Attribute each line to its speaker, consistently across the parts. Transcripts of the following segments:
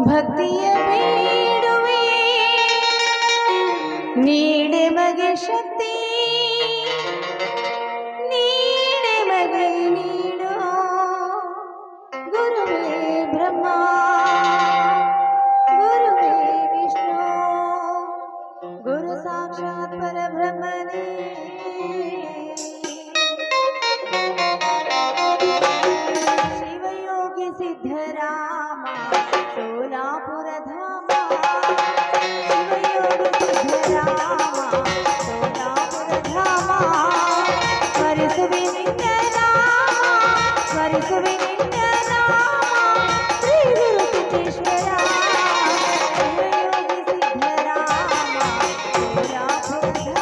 Speaker 1: ಭಕ್ತಿಯ ಬೇಡುವೆ ನೀಡೆ ಮಗೆ ಶಕ್ತಿ ನೀಡೆ ಮಗೆ ನೀಡೋ ಗುರುವೇ ಬ್ರಹ್ಮ ಗುರುವೇ ವಿಷ್ಣು ಗುರು ಸಾಕ್ಷಾತ್ ಪರಬ್ರಹ್ಮನೇ ಶಿವಯೋಗಿ ಸಿದ್ಧರಾಮ ಸೋಲಾಪುರ ಧಾಮ ಶಿವಯೋಗಿ ಸಿದ್ಧರಾಮ ಸೋಲಾಪುರ ಧಾಮ ಸ್ಮರಿಸುವೆ ನಿನ್ನ ನಾಮ ಸ್ಮರಿಸುವೆ ನಿನ್ನ ನಾಮ ಶ್ರೀ ಗುರು ಸಿದ್ದೇಶ್ವರ ಶಿವಯೋಗಿ ಸಿದ್ಧರಾಮ ಸೋಲಾಪುರ ಧಾಮ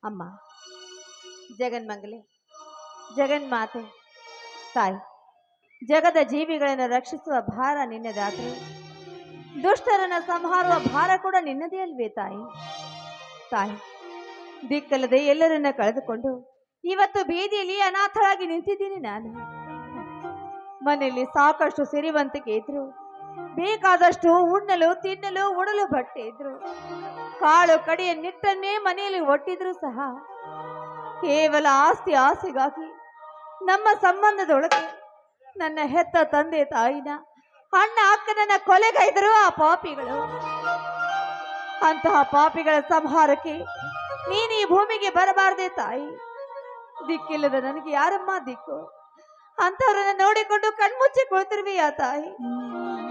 Speaker 1: ಅಮ್ಮ ಜಗನ್ಮಂಗಲೆ ಜಗನ್ಮಾತೆ ತಾಯಿ ಜಗದ ಜೀವಿಗಳನ್ನು ರಕ್ಷಿಸುವ ಭಾರ ನಿನ್ನದಾದರೆ ದುಷ್ಟರನ್ನು ಸಂಹಾರುವ ಭಾರ ಕೂಡ ನಿನ್ನದೇ ಅಲ್ವೇ ತಾಯಿ ತಾಯಿ ದಿಕ್ಕಲ್ಲದೆ ಎಲ್ಲರನ್ನ ಕಳೆದುಕೊಂಡು ಇವತ್ತು ಬೀದಿಯಲ್ಲಿ ಅನಾಥಳಾಗಿ ನಿಂತಿದ್ದೀನಿ ನಾನು ಮನೆಯಲ್ಲಿ ಸಾಕಷ್ಟು ಸಿರಿವಂತಿಕೆ ಇದ್ರು ಬೇಕಾದಷ್ಟು ಉಣ್ಣಲು ತಿನ್ನಲು ಉಡಲು ಬಟ್ಟೆ ಇದ್ರು ಕಾಳು ಕಡೆಯ ನಿಟ್ಟನ್ನೇ ಮನೆಯಲ್ಲಿ ಒಟ್ಟಿದ್ರು ಸಹ ಕೇವಲ ಆಸ್ತಿ ಆಸೆಗಾಗಿ ನಮ್ಮ ಸಂಬಂಧದೊಳಗೆ ನನ್ನ ಹೆತ್ತ ತಂದೆ ತಾಯಿನ ಅಣ್ಣ ಅಕ್ಕನನ್ನ ಕೊಲೆಗೈದರು ಆ ಪಾಪಿಗಳು. ಅಂತಹ ಪಾಪಿಗಳ ಸಂಹಾರಕ್ಕೆ ನೀನು ಈ ಭೂಮಿಗೆ ಬರಬಾರದೆ ತಾಯಿ. ದಿಕ್ಕಿಲ್ಲದ ನನಗೆ ಯಾರಮ್ಮ ದಿಕ್ಕು? ಅಂತವ್ರನ್ನ ನೋಡಿಕೊಂಡು ಕಣ್ಮುಚ್ಚಿ ಕುಳಿತಿರುವೆಯಾ ತಾಯಿ?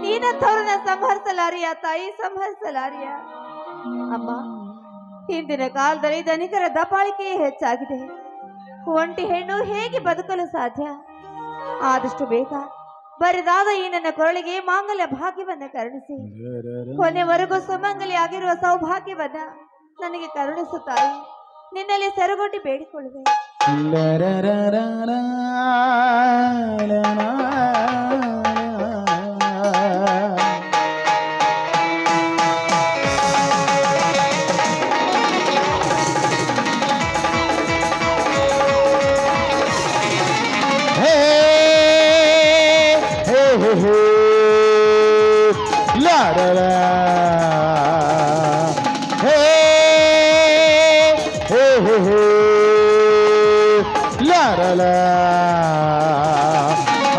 Speaker 1: ನೀನಂತವ್ರನ್ನ ಸಂಹರಿಸಲಾರಿಯ ತಾಯಿ, ಸಂಹರಿಸಲಾರಿಯ? ಅಮ್ಮ, ಹಿಂದಿನ ಕಾಲದಲ್ಲಿ ಧನಿಕರ ದಬ್ಬಾಳಿಕೆಯೇ ಹೆಚ್ಚಾಗಿದೆ. ಒಂಟಿ ಹೆಣ್ಣು ಹೇಗೆ ಬದುಕಲು ಸಾಧ್ಯ? ಆದಷ್ಟು ಬೇಗ ಬರಿದಾದ ಈ ನನ್ನ ಕೊರಳಿಗೆ ಮಾಂಗಲ್ಯ ಭಾಗ್ಯವನ್ನ ಕರುಣಿಸಿ ಕೊನೆವರೆಗೂ ಸುಮಂಗಲಿ ಆಗಿರುವ ಸೌಭಾಗ್ಯವನ್ನ ನನಗೆ ಕರುಣಿಸು ತಾಯಿ. ನಿನ್ನಲ್ಲಿ ಸೆರಗೊಟ್ಟಿ ಬೇಡಿಕೊಳ್ಳುವೆ.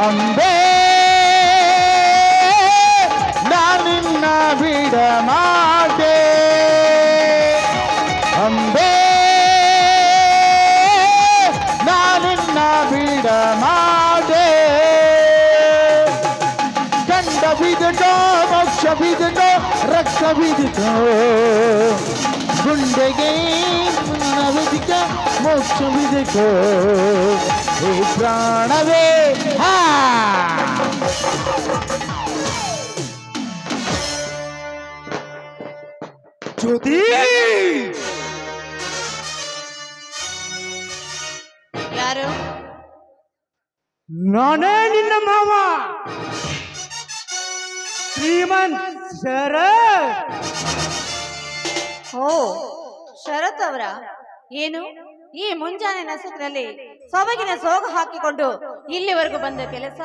Speaker 2: ಅಂಬೆ ನಾನಿನ್ನ ಬಿಡ ಮಾತೆ, ಅಂಬೆ ನಾನಿನ್ನ ಬಿಡ ಮಾತೆ. ಗಂಡ ಬಿದ್ದೋ ಮೋಕ್ಷ ಬಿದ್ದೋ ರಕ್ತ ಬಿದ್ದೋ, ಗುಂಡೆಗೆ ಬಿದ್ದ ಮೋಕ್ಷ ಬಿದ್ದೋ ಈ ಪ್ರಾಣವೇ. ಜ್ಯೋತಿ,
Speaker 1: ಯಾರು?
Speaker 2: ನಾನೇ ನಿನ್ನ ಮಾವ ಶ್ರೀಮಂತ್ ಶರತ್.
Speaker 1: ಓ, ಶರತ್ ಅವರ? ಏನು ಈ ಮುಂಜಾನೆ ನಸುಕಿನಲ್ಲಿ ಸೊಬಗಿನ ಸೋಗ ಹಾಕಿಕೊಂಡು ಇಲ್ಲಿವರೆಗೂ ಬಂದ ಕೆಲಸ?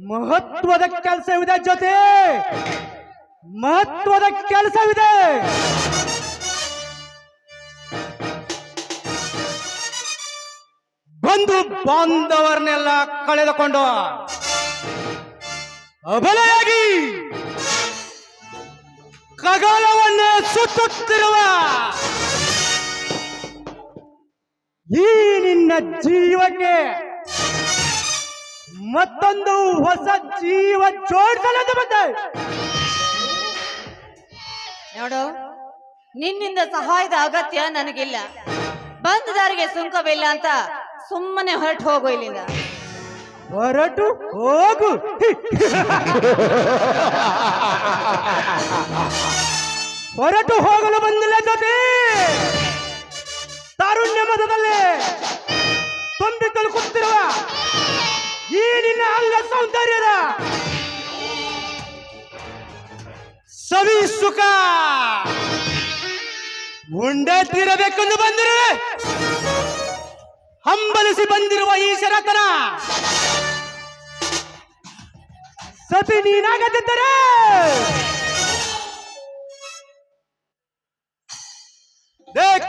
Speaker 2: ಮಹತ್ವದ ಕೆಲಸವಿದೆ ಜೊತೆ, ಮಹತ್ವದ ಕೆಲಸವಿದೆ. ಬಂಧು ಬಾಂಧವರನ್ನೆಲ್ಲ ಕಳೆದುಕೊಂಡು ಅಬಲೆಯಾಗಿ ಖಗೋಳವನ್ನೇ ಸುತ್ತುತ್ತಿರುವ ಈ ನಿನ್ನ ಜೀವಕ್ಕೆ ಮತ್ತೊಂದು ಹೊಸ ಜೀವ ಜೋಡಿಸಲೆಂದು ಬಂದೆ.
Speaker 1: ನೋಡು, ನಿನ್ನಿಂದ ಸಹಾಯದ ಅಗತ್ಯ ನನಗಿಲ್ಲ. ಬಂದ ದಾರಿಗೆ ಸುಂಕವಿಲ್ಲ ಅಂತ ಸುಮ್ಮನೆ ಹೊರಟು ಹೋಗು ಇಲ್ಲಿಂದ.
Speaker 2: ಹೊರಟು ಹೋಗು. ಹೊರಟು ಹೋಗಲು ಬಂದಿಲ್ಲ ಜೊತೆ, ತಾರುಣ್ಯ ಮತದಲ್ಲಿ ತುಂಬಿ ತಲುಕುತ್ತಿರುವ ಈ ನಿನ್ನ ಅಂಗ ಸೌಂದರ್ಯದ ಸವಿ ಸುಖ ಉಂಡೆ ತೀರಬೇಕೆಂದು ಬಂದಿರುವೆ. ಹಂಬಲಿಸಿ ಬಂದಿರುವ ಈ ಶರತನ ಸತಿ ನೀನಾಗದಿದ್ದರೆ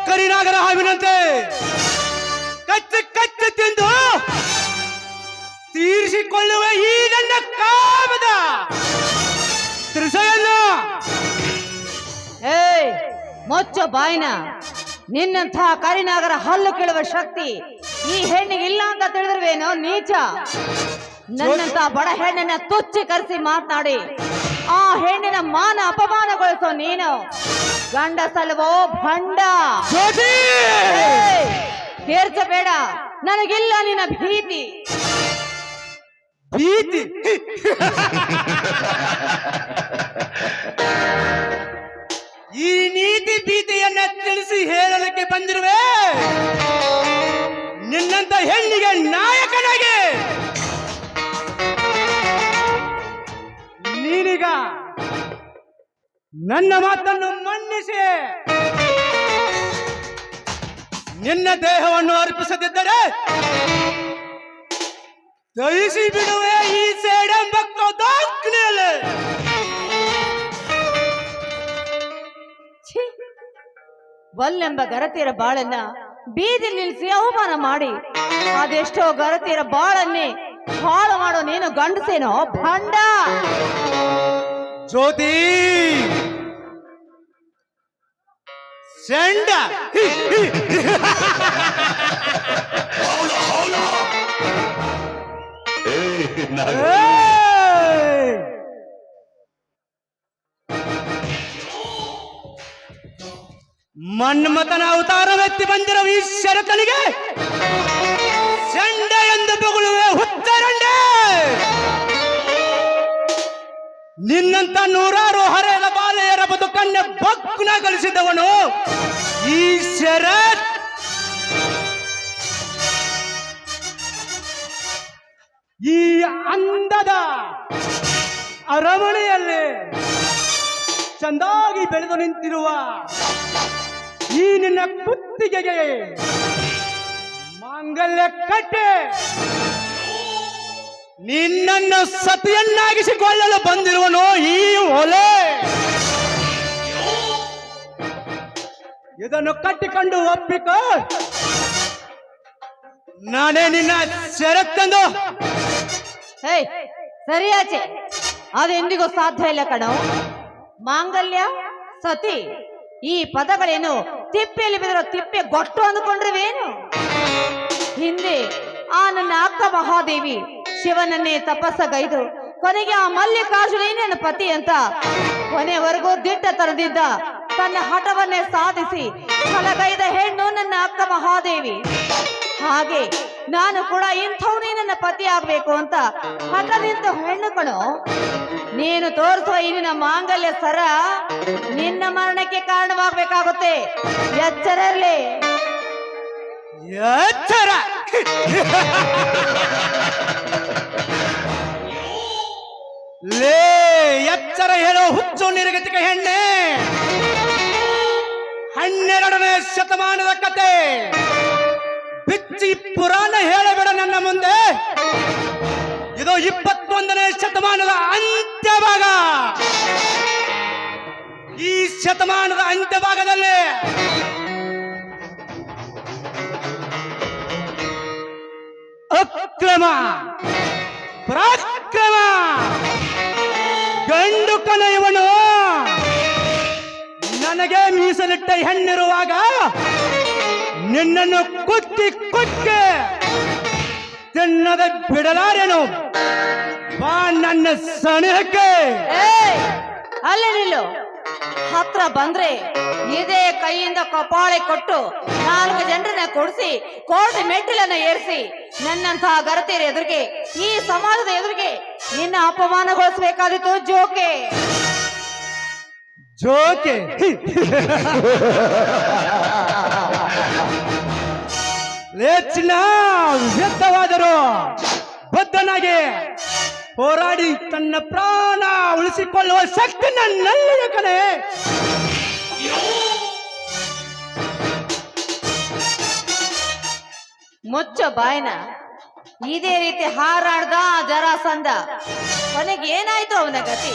Speaker 2: ಕರಿನಾಗರ ಹಾವಿನಂತೆ ಕಚ್ಚಿ ಕಚ್ಚಿ ತಿಂದು ತೀರಿಸಿಕೊಳ್ಳುವ ಈ ನನ್ನ ಕಾಮದ ತ್ರಿಸೆಯನ್ನು.
Speaker 1: ಏಯ್, ಮೊಚ್ಚ ಬಾಯಿನ. ನಿನ್ನಂಥ ಕರಿನಾಗರ ಹಲ್ಲು ಕೀಳುವ ಶಕ್ತಿ ಈ ಹೆಣ್ಣಿಗೆ ಇಲ್ಲ ಅಂತ ತಿಳಿದಿರುವೇನೋ ನೀಚ. ನನ್ನಂತ ಬಡ ಹೆಣ್ಣನ್ನ ತುಚ್ಚಿ ಕರೆಸಿ ಮಾತನಾಡಿ ಆ ಹೆಣ್ಣಿನ ಮಾನ ಅಪಮಾನಗೊಳಿಸೋ ನೀನು ಗಂಡಸಲ್ವೋ ಭಂಡ. ತೀರ್ಚಬೇಡ, ನನಗಿಲ್ಲ ನಿನ್ನ ಭೀತಿ.
Speaker 2: ಭೀತಿ? ಈ ನೀತಿ ಭೀತಿಯನ್ನ ತಿಳಿಸಿ ಹೇಳಲಿಕ್ಕೆ ಬಂದಿರುವೆ. ನಿನ್ನಂತ ಹೆಣ್ಣಿಗೆ ನಾಯಕನಾಗಿ ನೀನೀಗ ನನ್ನ ಮಾತನ್ನು ಮನ್ನಿಸಿ ನಿನ್ನ ದೇಹವನ್ನು ಅರ್ಪಿಸದಿದ್ದರೆ ದಯಿಸಿ ಬಿಡುವೆ ಈ ಸೇಡೆಂಬ ದಾಖಲೆಯಲ್ಲಿ.
Speaker 1: ವಲ್ಲೆಂಬ ಗರತಿಯರ ಬಾಳನ್ನ ಬೀದಿ ನಿಲ್ಲಿಸಿ ಅವಮಾನ ಮಾಡಿ ಅದೆಷ್ಟೋ ಗರತಿಯರ ಬಾಳನ್ನೇ ಹಾಳು ಮಾಡೋ ನೀನು ಗಂಡಸೇನೋ ಭಂಡ.
Speaker 2: ಜ್ಯೋತಿ, ಚಂಡ ಮನ್ಮಥನ ಅವತಾರವೆತ್ತಿ ಬಂದಿರುವ ಈ ಶರತನಿಗೆ ಚಂಡ ಎಂದು ಬೊಗಳುವೆ ಹುತ್ತರಂಡೆ. ನಿನ್ನಂತ ನೂರಾರು ಹರೆಯದ ಬಾಲೆಯರ ಬದುಕನ್ನೇ ಬಗ್ಗುನಗೊಳಿಸಿದವನು ಈ ಶರತ್. ಈ ಅಂದದ ಅರಮನೆಯಲ್ಲಿ ಚಂದಾಗಿ ಬೆಳೆದು ನಿಂತಿರುವ ಈ ನಿನ್ನ ಕುತ್ತಿಗೆಗೆ ಮಾಂಗಲ್ಯ ಕಟ್ಟೆ ನಿನ್ನನ್ನು ಸತಿಯನ್ನಾಗಿಸಿಕೊಳ್ಳಲು ಬಂದಿರುವನು ಈ ಒಲೆ. ಇದನ್ನು ಕಟ್ಟಿಕೊಂಡು ಒಪ್ಪಿಕೋ, ನಾನೇ ನಿನ್ನ ಶರತ್ತಂದು.
Speaker 1: ಹೇ ಸರಿಯಾಚೆ, ಅದೆಂದಿಗೂ ಸಾಧ್ಯ ಇಲ್ಲ ಕಣೋ. ಮಾಂಗಲ್ಯ ಸತಿ ಈ ಪದಗಳೇನು ತಿಪ್ಪೆಯಲ್ಲಿ ಬಿದ್ದಿರೋ ತಿಪ್ಪೆ ಗೊಟ್ಟು ಅಂದುಕೊಂಡ್ರಿವೇನು? ಹಿಂದೆ ಆ ನನ್ನ ಅಕ್ಕ ಮಹಾದೇವಿ ಶಿವನನ್ನೇ ತಪಸ್ಸಗೈದು ಕೊನೆಗೆ ಆ ಮಲ್ಲಿಕಾರ್ಜುನೇ ನನ್ನ ಪತಿ ಅಂತ ಕೊನೆವರೆಗೂ ದಿಟ್ಟ ತರದಿದ್ದ ತನ್ನ ಹಠವನ್ನೇ ಸಾಧಿಸಿ ಫಲಗೈದ ಹೆಣ್ಣು ನನ್ನ ಅಕ್ಕ ಮಹಾದೇವಿ. ಹಾಗೆ ನಾನು ಕೂಡ ಇಂಥವನೇ ನನ್ನ ಪತಿ ಆಗ್ಬೇಕು ಅಂತ ಹಠದಿಂದ ಹೆಣ್ಣು ಕಣೋ. ನೀನು ತೋರಿಸುವ ಈ ನಿನ್ನ ಮಾಂಗಲ್ಯ ಸರ ನಿನ್ನ ಮರಣಕ್ಕೆ ಕಾರಣವಾಗಬೇಕಾಗುತ್ತೆ. ಎಚ್ಚರ ಇರಲಿ.
Speaker 2: ಎಚ್ಚರ. ಲೇ ಎಚ್ಚರ ಹೇಳೋ ಹುಚ್ಚು ನಿರ್ಗತಿಕ ಹೆಣ್ಣೆ. 12ನೇ ಶತಮಾನದ ಕತೆ ಬಿಚ್ಚಿ ಪುರಾಣ ಹೇಳಬೇಡ ನನ್ನ ಮುಂದೆ. ಇದು 21ನೇ ಶತಮಾನದ ಅಂತ್ಯಭಾಗ. ಈ ಶತಮಾನದ ಅಂತ್ಯಭಾಗದಲ್ಲಿ ಅಕ್ರಮ ಪರಾಕ್ರಮ ಗಂಡು ಕನ ಇವನು. ನನಗೆ ಮೀಸಲಿಟ್ಟ ಹೆಣ್ಣಿರುವಾಗ ನಿನ್ನನ್ನು ಕುತ್ತಿ ಕುಕ್ಕೆ ತಿನ್ನದ ಬಿಡಲಾರೇನು. ಬಾ ನನ್ನ ಸನಿಹಕ್ಕೆ.
Speaker 1: ಅಲ್ಲೇ ನಿಲ್ಲು. ಹತ್ರ ಬಂದ್ರೆ ಇದೇ ಕೈಯಿಂದ ಕಪಾಳೆ ಕೊಟ್ಟು 4 ಜನರನ್ನ ಕೊಡಿಸಿ ಕೋರ್ಟ್ ಮೆಟ್ಟಿಲನ್ನ ಏರಿಸಿ ನನ್ನಂತಹ ಗರತಿಯರ ಎದುರಿಗೆ ಈ ಸಮಾಜದ ಎದುರಿಗೆ ನಿನ್ನ ಅಪಮಾನಗೊಳಿಸಬೇಕಾದಿತ್ತು. ಜೋಕೆ
Speaker 2: ಜೋಕೆ ಲೇಚಿನ ವ್ಯರ್ಥವಾದರು ಬದ್ಧನಾಗಿ ಹೋರಾಡಿ ತನ್ನ ಪ್ರಾಣ ಉಳಿಸಿಕೊಳ್ಳುವ ಶಕ್ತಿ ನನ್ನಲ್ಲಿದೆ ಕಣೆ.
Speaker 1: ಮುಚ್ಚ ಬಾಯ್ನ. ಇದೇ ರೀತಿ ಹಾರಾಡ್ದ ಜರಾಸಂಧ. ಕೊನೆಗೆ ಏನಾಯ್ತು ಅವನ ಗತಿ?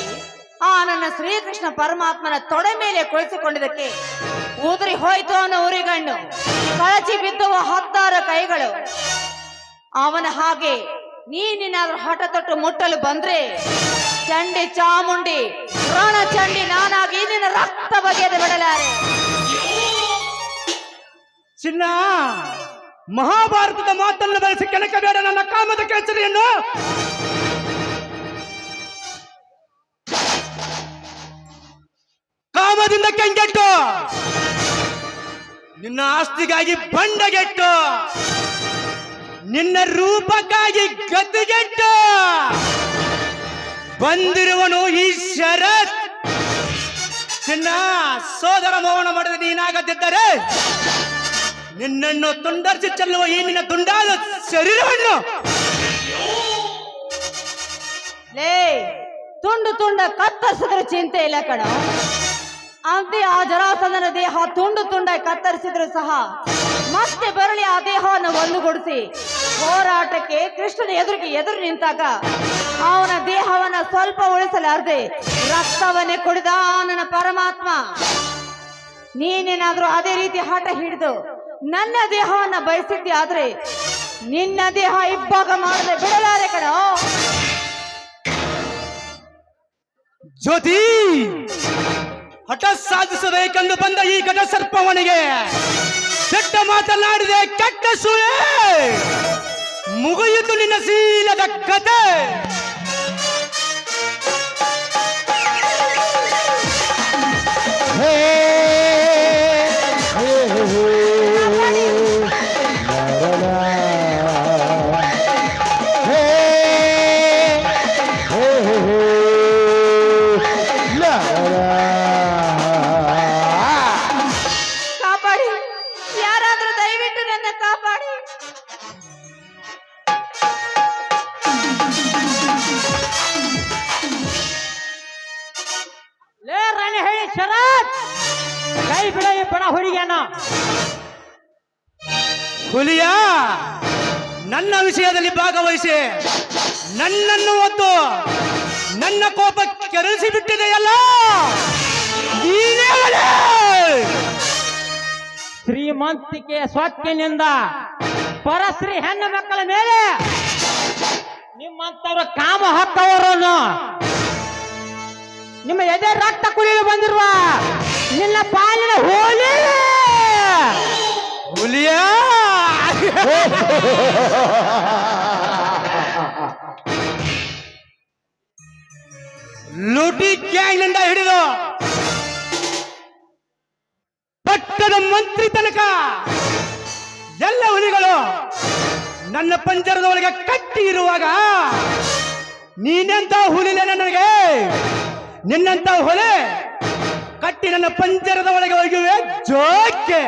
Speaker 1: ಆ ನನ್ನ ಶ್ರೀಕೃಷ್ಣ ಪರಮಾತ್ಮನ ತೊಡೆ ಮೇಲೆ ಕುಳಿತುಕೊಂಡಿದ್ದಕ್ಕೆ ಉದುರಿ ಹೋಯ್ತು ಅವನ ಉರಿಗಣ್ಣು, ಕಳಚಿ ಬಿದ್ದುವ 16 ಕೈಗಳು. ಅವನ ಹಾಗೆ ನೀನೇನಾದ್ರೂ ಹಠ ತೊಟ್ಟು ಮುಟ್ಟಲು ಬಂದ್ರೆ ಚಂಡಿ ಚಾಮುಂಡಿ ಪ್ರಾಣ ಚಂಡಿ ನಾನಾಗಿ ನಿನ್ನ ರಕ್ತ ಬಗೆಯದೆ ಬಿಡಲಾರೆ.
Speaker 2: ಚಿನ್ನ, ಮಹಾಭಾರತದ ಮಾತನ್ನು ಬಳಸಿ ಕೆಣಕಬೇಡ ನನ್ನ ಕಾಮದ ಕೇಸರಿಯನ್ನು. ಕಾಮದಿಂದ ಕೆಂಗೆಟ್ಟು, ನಿನ್ನ ಆಸ್ತಿಗಾಗಿ ಬಂಡಗೆಟ್ಟು, ನಿನ್ನ ರೂಪಕ್ಕಾಗಿ ಗದ್ದುಗೆಟ್ಟು ಬಂದಿರುವನು ಈ ಶರತ್. ಚಿನ್ನ, ಸೋದರ ಮೌನ ಮಾಡಿದ ನೀನಾಗದಿದ್ದರೆ ನಿನ್ನನ್ನು ತುಂಡರಿಸಿ ಚೆಲ್ಲುವ ಈ ನಿನ್ನ ತುಂಡಾದ ಶರೀರವನ್ನು
Speaker 1: ಲೇ ತುಂಡು ತುಂಡ ಕತ್ತರಿಸಿದ್ರೆ ಚಿಂತೆ ಇಲ್ಲ ಕಣ. ಅಂತೆ ಆ ಜರಾಸಂಧನ ದೇಹ ತುಂಡು ತುಂಡ ಕತ್ತರಿಸಿದ್ರು ಸಹ ಮತ್ತೆ ಬರಲಿ ಆ ದೇಹವನ್ನು ಒಂದುಗೂಡಿಸಿ ಹೋರಾಟಕ್ಕೆ ಕೃಷ್ಣನ ಎದುರು ನಿಂತಾಗ ಅವನ ದೇಹವನ್ನ ಸ್ವಲ್ಪ ಉಳಿಸಲಾರದೆ ರಕ್ತವನ್ನೇ ಕುಡಿದ ನನ್ನ ಪರಮಾತ್ಮ. ನೀನೇನಾದ್ರೂ ಅದೇ ರೀತಿ ಹಠ ಹಿಡಿದು ನನ್ನ ದೇಹವನ್ನ ಬಯಸಿದ್ದೆ ಆದ್ರೆ ನಿನ್ನ ದೇಹ ಇಬ್ಬಾಗ ಮಾಡದೆ ಬಿಡಲಾರೆ ಕಣೋ.
Speaker 2: ಜ್ಯೋತಿ, ಹಠ ಸಾಧಿಸಬೇಕೆಂದು ಬಂದ ಈ ಘಟ ಸರ್ಪವನಿಗೆ ಕೆಟ್ಟ ಮಾತನಾಡಿದೆ ಕೆಟ್ಟ ಸುಳೆ ಮುಗಿಯಿತು ನಿನ್ನ ಶೀಲದ ಕತೆ.
Speaker 1: ಕಾಪಾಡಿ, ಯಾರಾದ್ರೂ ದಯವಿಟ್ಟು ನನ್ನ ಕಾಪಾಡಿ.
Speaker 3: ಲೇ ರಾಣಿ ಹೇಳಿ ಶರತ್, ಕೈ ಬಿಡ ಈ ಬಡ ಹುಡುಗಿಯನ್ನ.
Speaker 2: ಹುಲಿಯ ನನ್ನ ವಿಷಯದಲ್ಲಿ ಭಾಗವಹಿಸಿ ನನ್ನನ್ನು ಒದ್ದು ನನ್ನ ಕೋಪ ಕೆರಳಿಸಿ ಬಿಟ್ಟಿದೆಯಲ್ಲ, ನೀನೇ ಒಲೆ.
Speaker 3: ಶ್ರೀಮಂತಿಕೆ ಸ್ವತ್ತಿನಿಂದ ಪರಶ್ರೀ ಹೆಣ್ಣು ಮಕ್ಕಳ ಮೇಲೆ ನಿಮ್ಮಂತವ್ರ ಕಾಮ ಹಕ್ಕವರನ್ನು ನಿಮ್ಮ ಎದೆ ರಕ್ತ ಕುಡಿಯಲು ಬಂದಿರುವ ನಿನ್ನ ಪಾಲಿನ ಹೋಲಿ
Speaker 2: ಹುಲಿಯ ಲೂಟಿ ಗ್ಯಾಂಗ್ನಿಂದ ಹಿಡಿದು ಪಟ್ಟದ ಮಂತ್ರಿ ತನಕ ಎಲ್ಲ ಹುಲಿಗಳು ನನ್ನ ಪಂಜರದ ಒಳಗೆ ಕಟ್ಟಿ ಇರುವಾಗ ನೀನೆಂತ ಹುಲಿಲೆ ನನಗೆ? ನಿನ್ನಂತ ಹೊಲೆ ಕಟ್ಟಿ ನನ್ನ ಪಂಜರದ ಒಳಗೆ ಒಯ್ಯುವೆ ಜೋಕೆ.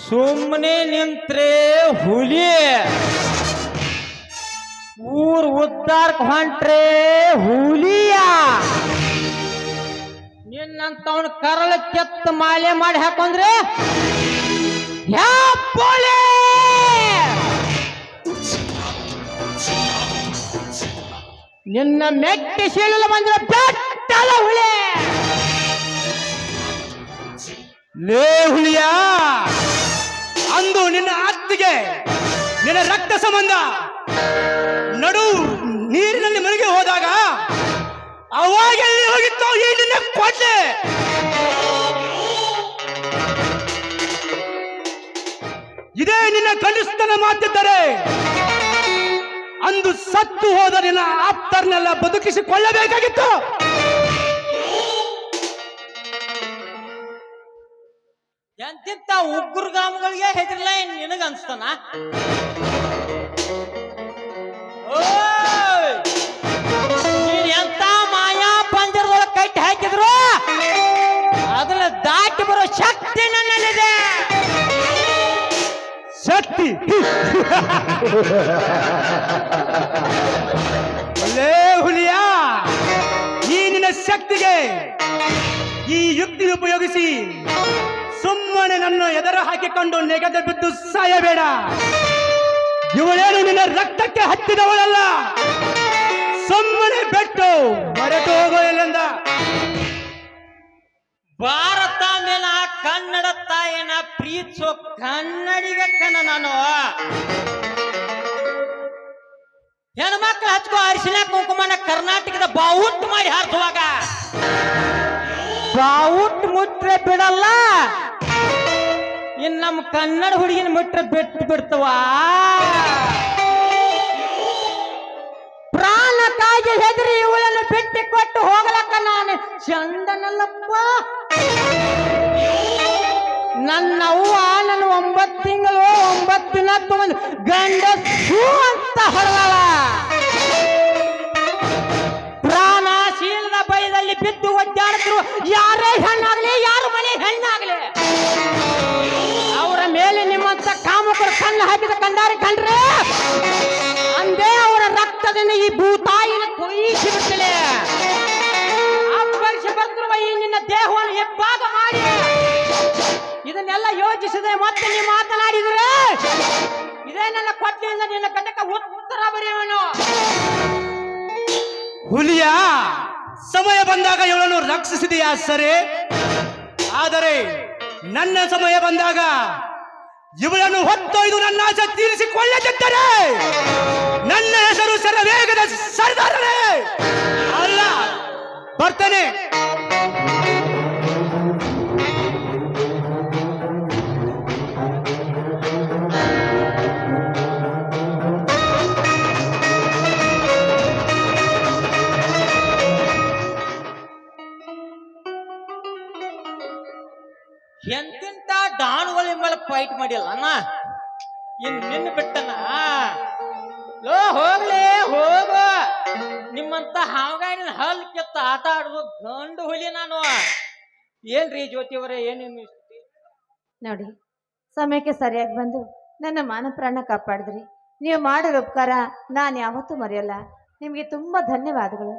Speaker 3: ಸುಮ್ಮನೆ ನಿಂತ್ರೆ ಹುಲಿ, ಊರ್ ಉದ್ದಾರಕ್ಕೆ ಹೊಂಟ್ರೆ ಹುಲಿಯ. ನಿನ್ನಂತವನ್ ಕರಳ ಕೆತ್ತ ಮಾಲೆ ಮಾಡಿ ಹಾಕೊಂಡ್ರೆ ಯಾಪೋಲೆ. ನಿನ್ನ ಮೆಟ್ಟಿ ಸೀಳಲು ಬಂದ್ರೆ ಬೆಟ್ಟದ ಹುಲಿ.
Speaker 2: ಲೇ ಹುಲಿಯ, ಅಂದು ನಿನ್ನ ಅತ್ತಿಗೆ ನಿನ್ನ ರಕ್ತ ಸಂಬಂಧ ನಡು ನೀರಿನಲ್ಲಿ ಮುಳುಗಿ ಹೋದಾಗ ಅವಾಗ ಎಲ್ಲಿ ಹೋಗಿತ್ತು ಈ ನಿನ್ನ ಕೊಂಡೆ? ಇದೇ ನಿನ್ನ ಗಂಡಸ್ತನ ಮಾತಿದ್ದರೆ ಅಂದು ಸತ್ತು ಹೋದ ನಿನ್ನ ಆಪ್ತರ್ನೆಲ್ಲ ಬದುಕಿಸಿಕೊಳ್ಳಬೇಕಾಗಿತ್ತು.
Speaker 3: ಎಂತಿಂತ ಉಗ್ರಗಾಮಗಳಿಗೆ ಹೆದರ್ಲ ನಿನಗ ಅನ್ಸ್ತಾನ? ನೀನ್ ಎಂತ ಮಾಯಾ ಪಂಜರದೊಳಗೆ ಕಟ್ಟಿ ಹಾಕಿದ್ರು ಅದನ್ನ ದಾಟಿ ಬರೋ ಶಕ್ತಿ ನನ್ನಲ್ಲಿದೆ.
Speaker 2: ಶಕ್ತಿ ಒಳ್ಳೆ ಹುಲಿಯ, ಈ ನಿನ್ನ ಶಕ್ತಿಗೆ ಈ ಯುಕ್ತಿ ಉಪಯೋಗಿಸಿ ಸುಮ್ಮನೆ ನನ್ನ ಎದರ ಹಾಕಿಕೊಂಡು ನೆಗೆದು ಬಿದ್ದು ಸಾಯಬೇಡ. ಇವಳೇನು ನಿನ್ನ ರಕ್ತಕ್ಕೆ ಹತ್ತಿದವಳಲ್ಲ, ಸುಮ್ಮನೆ ಬೆಟ್ಟು ಮರೆತು ಹೋಗೋ ಎಲ್ಲಿಂದ.
Speaker 3: ಭಾರತ ಮೇಲ ಕನ್ನಡ ತಾಯಿನ ಪ್ರೀತಿಸೋ ಕನ್ನಡಿಗಕ್ಕನ ನಾನು. ಹೆಣ್ಮಕ್ಳು ಹಚ್ಕೋ ಅರಿಶಿನ ಕುಂಕುಮನ ಕರ್ನಾಟಕದ ಬಾವುಟ್ ಮಾಡಿ ಹಾರಿಸುವಾಗ ಬಾವುಟ್ ಮುಟ್ರೆ ಬಿಡಲ್ಲ, ಇನ್ ನಮ್ಮ ಕನ್ನಡ ಹುಡುಗಿನ ಮುಟ್ರೆ ಬಿಟ್ಟು ಬಿಡ್ತವ. ಪ್ರಾಣಕ್ಕಾಗಿ ಹೆದರಿ ಇವಳನ್ನು ಬಿಟ್ಟು ಕೊಟ್ಟು ಹೋಗ್ಲಕ್ಕ ನಾನು ಚಂದನಲ್ಲಪ್ಪ. ನನ್ನವ್ವ ನನ್ನ 9 ತಿಂಗಳು 9 ದಿನ ತಗೊಂಡು ಗಂಡಸು ಅಂತ ಹೊರಗಾಳ. ಪ್ರಾಣಶೀಲದ ಭಯದಲ್ಲಿ ಬಿದ್ದು ಒದ್ದಾಡಿದ್ರು ಯಾರೇ ಹೆಣ್ಣಾಗ್ಲಿ, ಯಾರು ಮನೆ ಹೆಣ್ಣಾಗ್ಲಿ, ಅವರ ಮೇಲೆ ನಿಮ್ಮಂತ ಕಾಮಕರು ಕಣ್ಣು ಹಾಕಿದ ಕಂಡಾರಿ ಕಂಡ್ರೆ ಅಂದೇ ಅವರ ರಕ್ತದಿಂದ ಈ ಭೂತಾಯಿನ ಕೊಯ್ಯಿಸಿ ಬಿಡ್ತಲೆ. ಅಪ್ಪರಿಸಿ ಬರ್ತಿರುವ ಈ ನಿನ್ನ ದೇಹವನ್ನು ಹೆಬ್ಬಾಗ ಮಾಡಿ ಇದನ್ನೆಲ್ಲ ಯೋಚಿಸಿದ್ರೆ ಮತ್ತೆ ನೀವು ಮಾತನಾಡಿದ್ರೆ ಇದೇ ನನ್ನ ಕೊಟ್ಟಿನಿಂದ ನಿನ್ನ ಘಟಕ ಉತ್ತರ ಬರೆಯುವನು.
Speaker 2: ಹುಲಿಯ, ಸಮಯ ಬಂದಾಗ ಇವಳನ್ನು ರಕ್ಷಿಸಿದೆಯಾ ಸರಿ, ಆದರೆ ನನ್ನ ಸಮಯ ಬಂದಾಗ ಇವಳನ್ನು ಹೊತ್ತೊಯ್ದು ನನ್ನ ಆಸೆ ತೀರಿಸಿಕೊಳ್ಳದಿದ್ದರೆ ನನ್ನ ಹೆಸರು ಶರವೇಗದ ಸರ್ದಾರನೇ ಅಲ್ಲ. ಬರ್ತೇನೆ.
Speaker 3: ಎಂತೆಂತ ಡಾನ್ಗಳ ಮೇಲೆ ಫೈಟ್ ಮಾಡಿಲ್ಲ ಅಣ್ಣ ನಿನ್ನ ಬಿಟ್ಟನ ಲೋ ಹೋಗ್ಲೇ ಹೋಗು ನಿಮ್ಮಂತ ಹಾವಗಾಯಿನ ಹಲ್ ಕೆತ್ತ ಆಟ ಆಡುದು ಗಂಡು ಹುಲಿ ನಾನು ಏನ್ರಿ ಜ್ಯೋತಿ ಅವರೇ ಏನೇನು
Speaker 1: ನೋಡಿ, ಸಮಯಕ್ಕೆ ಸರಿಯಾಗಿ ಬಂದು ನನ್ನ ಮಾನ ಪ್ರಾಣ ಕಾಪಾಡಿದ್ರಿ. ನೀವು ಮಾಡಿರೋ ಉಪಕಾರ ನಾನು ಯಾವತ್ತೂ ಮರೆಯಲ್ಲ. ನಿಮಗೆ ತುಂಬಾ ಧನ್ಯವಾದಗಳು.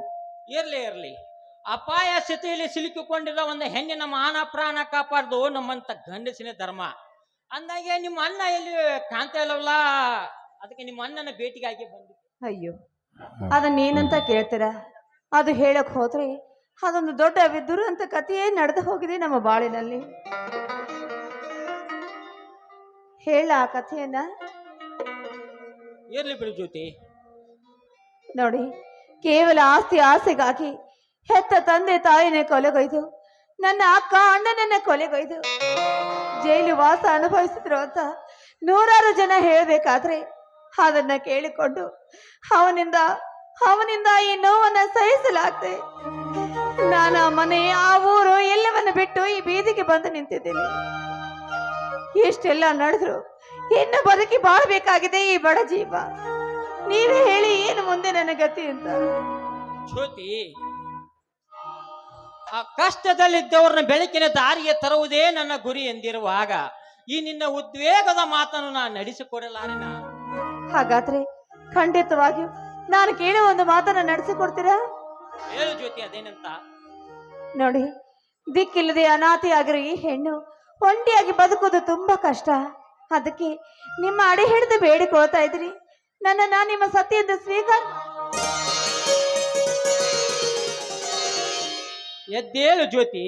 Speaker 3: ಇರ್ಲಿ ಅಪಾಯ ಸ್ಥಿತಿಯಲ್ಲಿ ಸಿಲುಕಿಕೊಂಡಿದ್ದ ಒಂದು ಹೆಣ್ಣಿನ ಮಾನ ಪ್ರಾಣ ಕಾಪಾಡ್ದು ನಮ್ಮಂತ ಗಂಡಸಿನ ಧರ್ಮ. ಅಂದಾಗೆ ನಿಮ್ಮ ಅಣ್ಣ ಎಲ್ಲಿ ಕಾಣ್ತಾ ಇಲ್ಲವಲ್ಲ, ಅದಕ್ಕೆ ನಿಮ್ಮ ಅಣ್ಣನ ಭೇಟಿಗಾಗಿ ಬಂದು.
Speaker 1: ಅಯ್ಯೋ, ಅದನ್ನೇನಂತ ಕೇಳ್ತೀರಾ? ಅದು ಹೇಳಕ್ ಹೋದ್ರೆ ಅದೊಂದು ದೊಡ್ಡ ದುರಂತ ಕಥೆಯೇ ನಡೆದು ಹೋಗಿದೆ ನಮ್ಮ ಬಾಳಿನಲ್ಲಿ. ಹೇಳ ಆ ಕಥೆಯನ್ನ.
Speaker 3: ಇರ್ಲಿ ಬಿಡು ಜ್ಯೋತಿ.
Speaker 1: ನೋಡಿ, ಕೇವಲ ಆಸ್ತಿ ಆಸೆಗಾಗಿ ಹೆತ್ತ ತಂದೆ ತಾಯಿನ ಕೊಲೆಗೈದು, ನನ್ನ ಅಕ್ಕ ಅಣ್ಣನನ್ನ ಕೊಲೆಗೈದು ಜೈಲು ವಾಸ ಅನುಭವಿಸಿದ್ರು ಅಂತ ನೂರಾರು ಜನ ಹೇಳಬೇಕಾದ್ರೆ ಅದನ್ನ ಕೇಳಿಕೊಂಡು ಅವನಿಂದ ಈ ನೋವನ್ನ ಸಹಿಸಲಾಗ್ದೆ ನಾನು ಆ ಮನೆ, ಆ ಊರು ಎಲ್ಲವನ್ನ ಬಿಟ್ಟು ಈ ಬೀದಿಗೆ ಬಂದು ನಿಂತಿದ್ದೀನಿ. ಎಷ್ಟೆಲ್ಲ ನಡೆದ್ರು ಇನ್ನು ಬದುಕಿ ಬಾಳ್ಬೇಕಾಗಿದೆ ಈ ಬಡ ಜೀವ. ನೀವೇ ಹೇಳಿ, ಏನು ಮುಂದೆ ನನ್ನ ಗತಿ ಅಂತ.
Speaker 3: ಜ್ಯೋತಿ, ಆ ಕಷ್ಟದಲ್ಲಿದ್ದವ್ರನ್ನ ಬೆಳಕಿನ ದಾರಿಗೆ ತರುವುದೇ ನನ್ನ ಗುರಿ ಎಂದಿರುವಾಗ ಈ ನಿನ್ನ ಉದ್ವೇಗದ ಮಾತನ್ನು ನಾನು ನಡೆಸಿಕೊಡಲಾರೆನ.
Speaker 1: ಹಾಗಾದ್ರೆ ಖಂಡಿತವಾಗಿಯೂ ನಾನು ಕೇಳುವ ಒಂದು ಮಾತನ್ನ ನಡೆಸಿಕೊಡ್ತೀರಾ?
Speaker 3: ಹೇಳು ಜ್ಯೋತಿ, ಅದೇನಂತ?
Speaker 1: ನೋಡಿ, ದಿಕ್ಕಿಲ್ಲದೆ ಅನಾಥಿಯಾಗಿರೋ ಈ ಹೆಣ್ಣು ಒಂಟಿಯಾಗಿ ಬದುಕೋದು ತುಂಬಾ ಕಷ್ಟ. ಅದಕ್ಕೆ ನಿಮ್ಮ ಅಡಿ ಹಿಡಿದು ಬೇಡಿಕೊಳ್ತಾ ಇದ್ರಿ, ನನ್ನನ್ನ ನಿಮ್ಮ ಸತ್ಯದ ಸ್ವೀಕಾರ.
Speaker 3: ಎದ್ದೇಳು ಜ್ಯೋತಿ.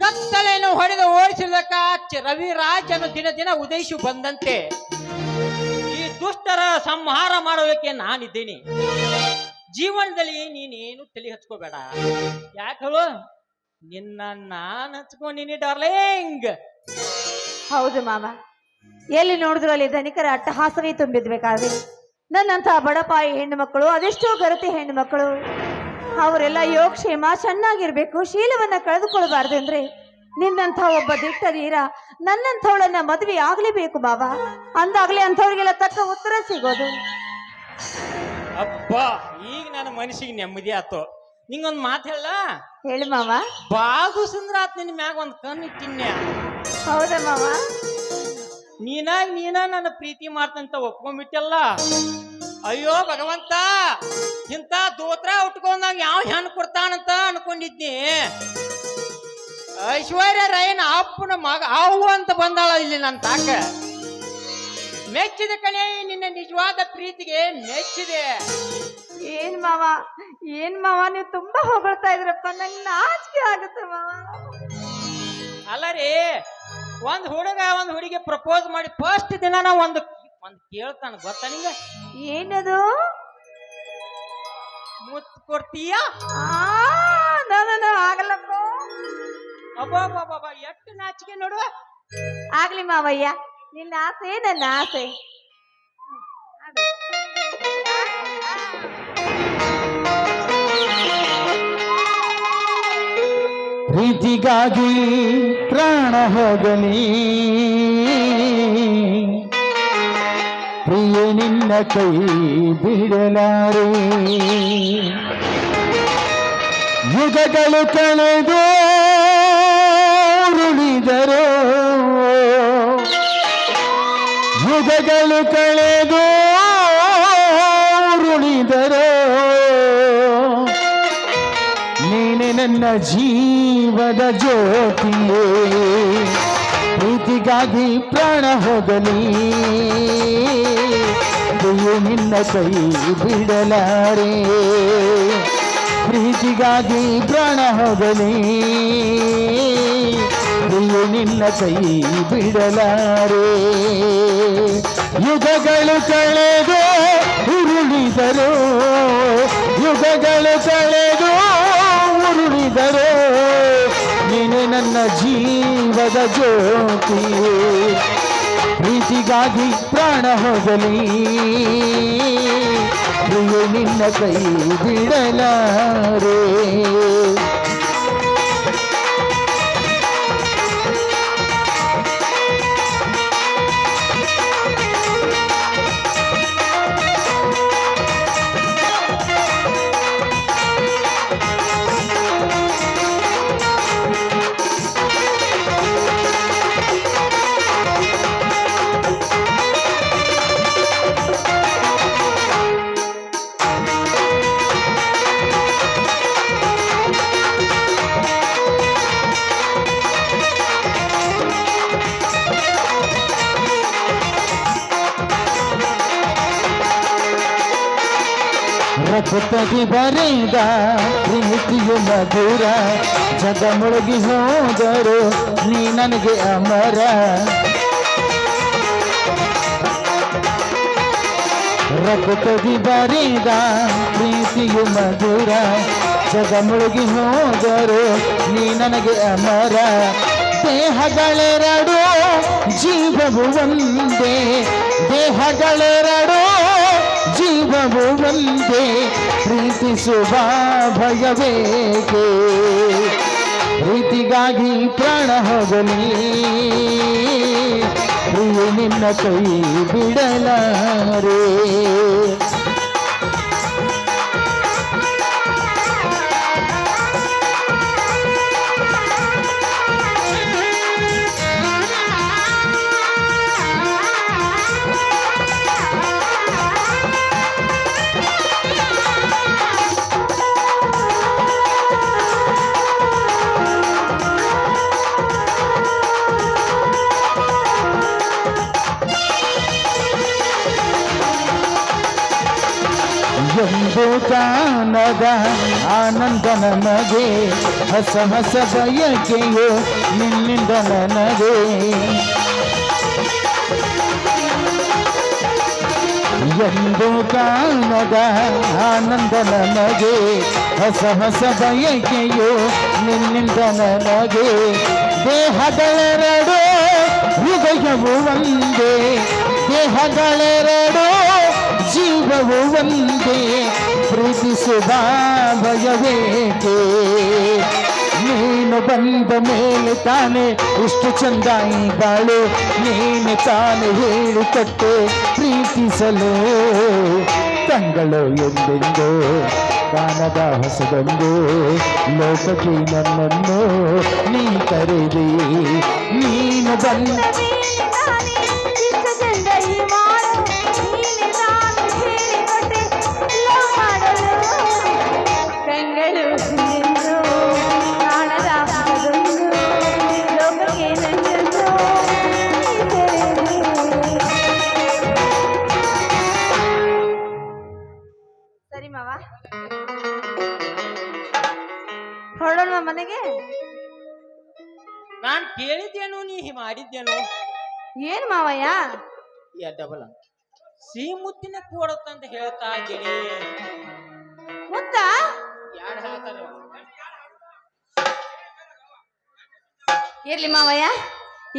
Speaker 3: ಕತ್ತಲೆಯನ್ನು ಹೊಡೆದು ಓಡಿಸಿದಕ್ಕ ರವಿರಾಜನು ದಿನ ದಿನ ಉದಯಿಸಿ ಬಂದಂತೆ ಈ ದುಷ್ಟರ ಸಂಹಾರ ಮಾಡೋದಕ್ಕೆ ನಾನಿದ್ದೀನಿ. ಜೀವನದಲ್ಲಿ ನೀನೇನು ತಲೆ ಹಚ್ಕೋಬೇಡ. ಯಾಕಳು ನಿನ್ನ ನಾನು ಹಚ್ಕೊಂಡಿನಿ ಡಾರ್ಲಿಂಗ್.
Speaker 1: ಹೌದು ಮಾವ, ಎಲ್ಲಿ ನೋಡಿದ್ರು ಅಲ್ಲಿ ಧನಿಕರ ಅಟ್ಟಹಾಸವೇ ತುಂಬಿದ್ಬೇಕಾದ್ರೆ ನನ್ನಂತಹ ಬಡಪಾಯಿ ಹೆಣ್ಣು ಮಕ್ಕಳು, ಅದೆಷ್ಟೋ ಗರತಿ ಹೆಣ್ಣು ಮಕ್ಕಳು, ಅವರೆಲ್ಲ ಯೋಗಕ್ಷೇಮ ಚೆನ್ನಾಗಿರ್ಬೇಕು, ಶೀಲವನ್ನ ಕಳೆದುಕೊಳ್ಬಾರ್ದು ಅಂದ್ರೆ ನಿನ್ನಂಥ ಒಬ್ಬ ದಿಟ್ಟ ಧೀರ ನನ್ನಂಥವಳನ್ನ ಮದುವೆ ಆಗ್ಲೇಬೇಕು ಬಾಬಾ. ಅಂದಾಗ್ಲೇ ಅಂಥವ್ರಿಗೆಲ್ಲ ತಕ್ಕ ಉತ್ತರ ಸಿಗೋದು.
Speaker 3: ಅಪ್ಪ, ಈಗ ನನ್ನ ಮನಸ್ಸಿಗೆ ನೆಮ್ಮದಿ ಆತು. ನಿಂಗೊಂದು ಮಾತು ಹೇಳ.
Speaker 1: ಹೇಳು ಮಾವ.
Speaker 3: ಬಾದು ಸುಂದ್ರ ಆತ್ ನಿನ್ ಮ್ಯಾಗ ಒಂದ್ ಕಣ್ಣು ಇಟ್ಟಿನ್ಯ.
Speaker 1: ಹೌದಾ ಮಾವ?
Speaker 3: ನೀನ ನನ್ನ ಪ್ರೀತಿ ಮಾಡ್ತಂತ ಒಪ್ಕೊಂಡ್ಬಿಟ್ಟಲ್ಲ. ಅಯ್ಯೋ ಭಗವಂತ, ಇಂತ ದೋತ್ರ ಉಟ್ಕೊಂಡಾಗ ಯಾವ ಹೆಣ್ಣು ಕೊಡ್ತಾನಂತ ಅನ್ಕೊಂಡಿದ್ನಿ. ಐಶ್ವರ್ಯ ರೈನ ಅಪ್ಪನ ಮಗ ಅವು ಅಂತ ಬಂದಾಳ ಇಲ್ಲಿ ನನ್ನ ತಾಕ. ಮೆಚ್ಚಿದ ಕಣೆ, ನಿನ್ನ ನಿಜವಾದ ಪ್ರೀತಿಗೆ ಮೆಚ್ಚಿದೆ.
Speaker 1: ಏನ್ ಮಾವ ನೀವು ತುಂಬಾ ಹೊಗಳ್ತಾ ಇದ್ರಪ್ಪ, ನಂಗೆ ನಾಚಿಕೆ ಆಗುತ್ತೆ ಮಾವ.
Speaker 3: ಅಲ್ಲರಿ, ಒಂದ್ ಹುಡುಗಿ ಪ್ರಪೋಸ್ ಮಾಡಿ ಫಸ್ಟ್ ದಿನ ಒಂದು ಕೇಳ್ತಾನ, ಗೊತ್ತಾ ನಿಂಗ?
Speaker 1: ಏನದು?
Speaker 3: ಮುತ್ತು ಕೊಡ್ತೀಯ?
Speaker 1: ಆಗಲ್ಲಪ್ಪ.
Speaker 3: ಅಬ್ಬಾ, ಎಷ್ಟು ನಾಚಿಕೆ ನೋಡುವ.
Speaker 1: ಆಗ್ಲಿ ಮಾವಯ್ಯ, ನಿನ್ನ ಆಸೆ ನನ್ನ ಆಸೆ.
Speaker 2: ಪ್ರೀತಿಗಾಗಿ ಪ್ರಾಣ ಹೋಗಲಿ, ಪ್ರಿಯ ನಿನ್ನ ಕೈ ಬಿಡಲಾರೆ. ಯುಗಗಳು ಕಳೆದು ಉರುಳಿದರು, ಯುಗಗಳು ಕಳೆದು ಉರುಳಿದರು, ನೀನೆ ನನ್ನ ಜೀವದ ಜ್ಯೋತಿಯೇ. ಪ್ರೀತಿಗಾಗಿ ಪ್ರಾಣ ಹೋಗಲಿ, ಪ್ರಿಯ ನಿನ್ನ ಕೈ ಬಿಡಲಾರೆ. ಪ್ರೀತಿಗಾಗಿ ಪ್ರಾಣ ಹೋಗಲಿ, ಪ್ರಿಯ ನಿನ್ನ ಕೈ ಬಿಡಲಾರೆ. ಯುಗಗಳು ಕಳೆದು ಉರುಳಿದರು, ಯುಗಗಳು ಕಳೆದು ಉರುಳಿದರು, ನೀನೆ ನನ್ನ ಜೀವದ ಜ್ಯೋತಿ. ಪ್ರೀತಿಗಾಗಿ ಪ್ರಾಣ ಹೋಗಲಿ, ಪ್ರಿಯ ನಿನ್ನ ಕೈ ಬಿಡಲಾರೆ.
Speaker 4: ರಕ್ತದಿ ಬರೆದ ಪ್ರೀತಿಯು ಮಧುರ ಜಗ ಮುಳುಗಿ ಹೋದರು ನೀ ನನಗೆ ಅಮರ ರಕ್ತದಿ ಬರೆದ ಪ್ರೀತಿಯು ಮಧುರ ಜಗ ಮುಳುಗಿ ಹೋದರು ನೀ ನನಗೆ ಅಮರ ದೇಹಗಳೆರಡು ಜೀವವು ಒಂದೇ ದೇಹಗಳೆರಡು ಜೀವವು ಒಂದೇ ಪ್ರೀತಿಸುವ ಭಯವೇಕೆ ಪ್ರೀತಿಗಾಗಿ ಪ್ರಾಣ ಹೋಗಲಿ ಪ್ರಿಯ ನಿನ್ನ ಕೈ ಬಿಡಲಾರೆ ಒಂದು ಕಾಣದ ಆನಂದ ನನಗೆ ಹೊಸ ಹೊಸ ಬಯಕೆಯು ನಿನ್ನಿಂದ ನನಗೆ ಎಂದು ಕಾಣದ ಆನಂದ ನನಗೆ ಹೊಸ ಹೊಸ ಬಯಕೆಯು ನಿನ್ನಿಂದ ನನಗೆ ದೇಹಗಳೆರಡು ಹೃದಯವು ಒಂದೇ ದೇಹಗಳೆರಡು ಜೀವವು ಒಂದೇ ಪ್ರೀತಿಸುವ ಭಯವೇಕೆ ನೀನು ಬಂದ ಮೇಲೆ ತಾನೆ ಇಷ್ಟು ಚಂದ ಈ ಬಾಳು ನೀನು ತಾನೆ ಹೇಳಿಕೊಟ್ಟೆ ಪ್ರೀತಿಸಲು ತಂಗಳು ಎಂದೆಂದು ಕಾಣದ ಹೊಸದೊಂದು ಲೋಕಕ್ಕೆ ನನ್ನನ್ನು ನೀ ಕರೆದಿ ನೀನು ಬಂದ
Speaker 1: ಸರಿ ಮಾವ ಹೊರಡೋಣ ಮನೆಗೆ
Speaker 3: ನಾನ್ ಕೇಳಿದ್ದೇನು ನೀ ಮಾಡಿದ್ದೇನು
Speaker 1: ಏನ್ ಮಾವಯ್ಯ
Speaker 3: ಡಬಲ್ ಸಿಹಿ ಮುತ್ತಿನ ಕೊಡತ್ತಂತ ಹೇಳ್ತಾ ಇದ್ದೀನಿ
Speaker 1: ಮುತ್ತ
Speaker 3: ಯಾರು ಹೇಳ್ತಾರೆ
Speaker 1: ಇರ್ಲಿ ಮಾವಯ್ಯ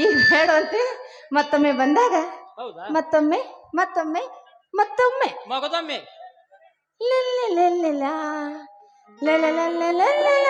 Speaker 1: ಈಗ ಹೇಳುವಂತೆ ಮತ್ತೊಮ್ಮೆ ಬಂದಾಗ
Speaker 3: ಹೌದಾ
Speaker 1: ಮತ್ತೊಮ್ಮೆ ಮತ್ತೊಮ್ಮೆ ಮತ್ತೊಮ್ಮೆ
Speaker 3: ಮಗದೊಮ್ಮೆ
Speaker 1: ಲಿಲ್ಲ ಲಿಲ್ಲ ಲ ಲ ಲ ಲ ಲ ಲ ಲ ಲ.